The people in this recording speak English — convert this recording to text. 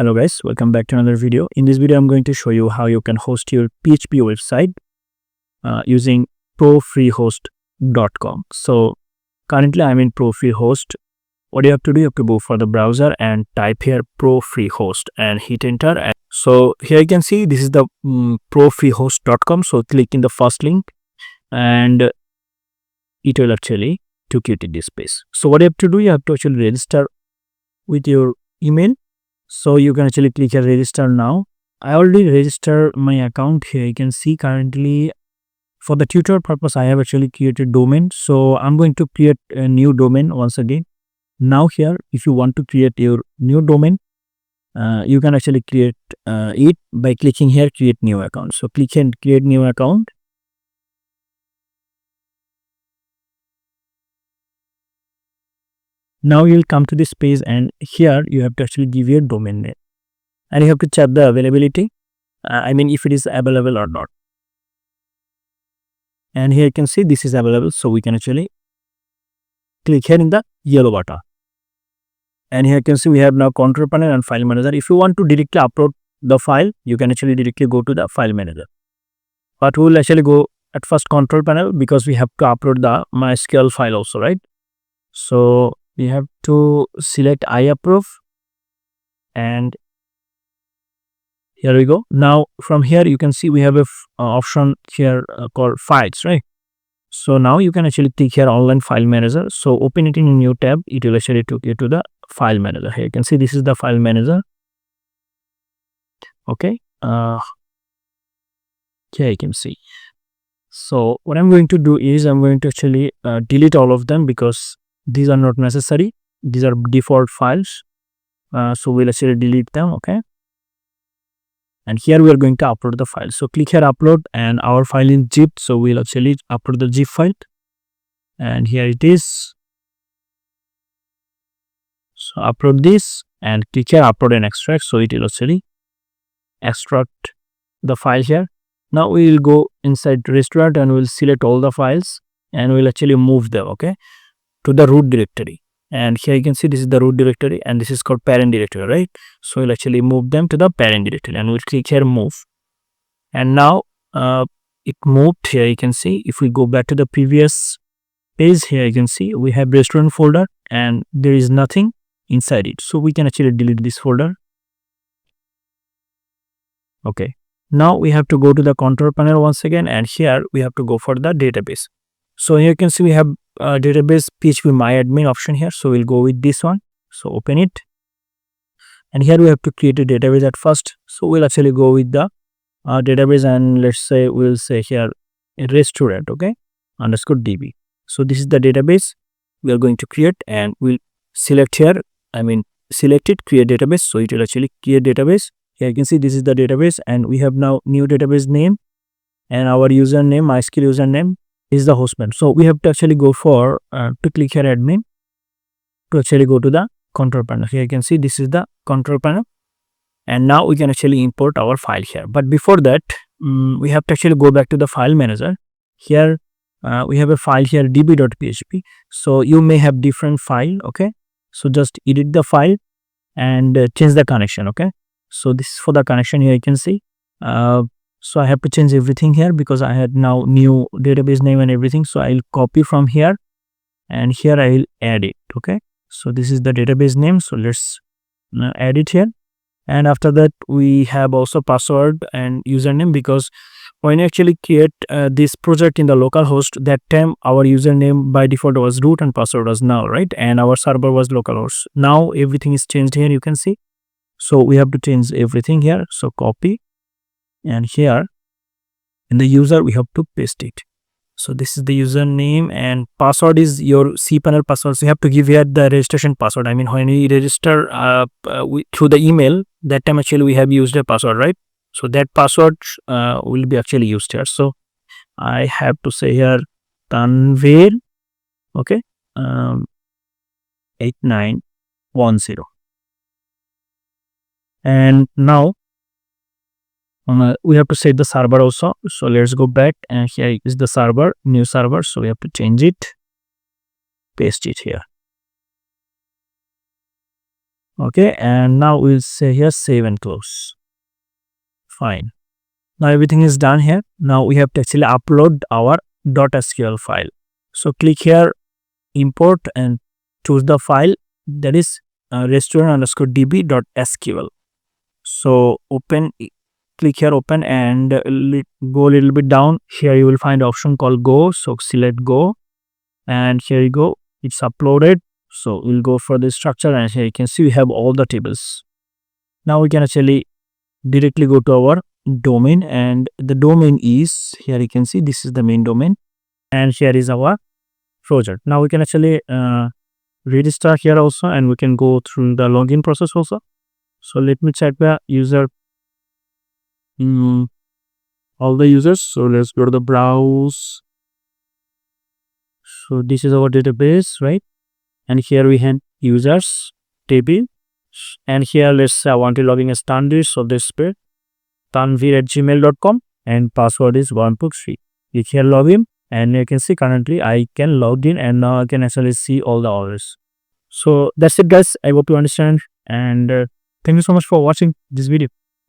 Hello guys, welcome back to another video. In this video, I'm going to show you how you can host your PHP website using ProFreeHost.com. So currently I'm in ProFreeHost. What you have to do, you have to go for the browser and type here ProFreeHost and hit enter. So here you can see this is the ProFreeHost.com. So click in the first link and it will actually take you to this page. So what you have to do, you have to actually register with your email. So you can actually click here register now. I already registered my account here. You can see currently for the tutorial purpose I have actually created domain. So I'm going to create a new domain once again. Now here if you want to create your new domain, you can actually create it by clicking here create new account. So click here create new account. Now you'll come to this page and here you have to actually give your domain name and you have to check the availability. If it is available or not. And here you can see this is available. So we can actually click here in the yellow button. And here you can see we have now control panel and file manager. If you want to directly upload the file, you can actually directly go to the file manager. But we will actually go at first control panel because we have to upload the MySQL file also, right? So we have to select I approve and here we go. Now from here you can see we have a option here called files, right? So now you can actually click here online file manager. So open it in a new tab. It will actually take you to the file manager. Here you can see this is the file manager. Okay. Here you can see. So what I'm going to do is I'm going to actually delete all of them because these are not necessary. These are default files. So we'll actually delete them. Okay. And here we are going to upload the file. So click here upload and our file is zip. So we'll actually upload the zip file. And here it is. So upload this and click here upload and extract. So it will actually extract the file here. Now we will go inside restaurant and we'll select all the files and we'll actually move them, okay, to the root directory. And here you can see this is the root directory and this is called parent directory, right? So we'll actually move them to the parent directory and we'll click here move. And now it moved here. You can see if we go back to the previous page here, you can see we have restaurant folder and there is nothing inside it. So we can actually delete this folder. Okay. Now we have to go to the control panel once again and here we have to go for the database. So here you can see we have database PHP MyAdmin option here. So we'll go with this one. So open it. And here we have to create a database at first. So we'll actually go with the database and let's say we'll say here a restaurant, okay, _db. So this is the database we are going to create and we'll select here. Select it, create database. So it will actually create database. Here you can see this is the database and we have now new database name and our username, MySQL username is the hostman. So we have to actually go for to click here admin to actually go to the control panel. Here you can see this is the control panel and now we can actually import our file here. But before that we have to actually go back to the file manager. Here we have a file here db.php. So you may have different file, okay. So just edit the file and change the connection, okay. So this is for the connection. Here you can see so I have to change everything here because I had now new database name and everything. So I'll copy from here and here I'll add it, okay. So this is the database name. So let's add it here. And after that we have also password and username because when you actually create this project in the local host, that time our username by default was root and password was null, right? And our server was localhost. Now everything is changed here, you can see. So we have to change everything here. So copy and here in the user we have to paste it. So this is the username and password is your cPanel password. So you have to give here the registration password. When we register through the email, that time actually we have used a password, right? So that password will be actually used here. So I have to say here Tanveer, okay, 8910. And now we have to set the server also. So let's go back and here is the server, new server. So we have to change it, paste it here. Okay, and now we'll say here save and close. Fine. Now everything is done here. Now we have to actually upload our .sql file. So click here, import, and choose the file, that is restaurant_db.sql. So click here, open, and go a little bit down. Here you will find the option called go. So select go, and here you go, it's uploaded. So we'll go for the structure, and here you can see we have all the tables. Now we can actually directly go to our domain, and the domain is here. You can see this is the main domain, and here is our project. Now we can actually register here also, and we can go through the login process also. So let me check the user, all the users. So let's go to the browse. So this is our database, right? And here we have users table, and here let's say I want to log in as Tanvir. So this is tanvir@gmail.com, and password is 123. Click here login, and you can see currently I can log in, and now I can actually see all the orders. So that's it, guys. I hope you understand, and thank you so much for watching this video.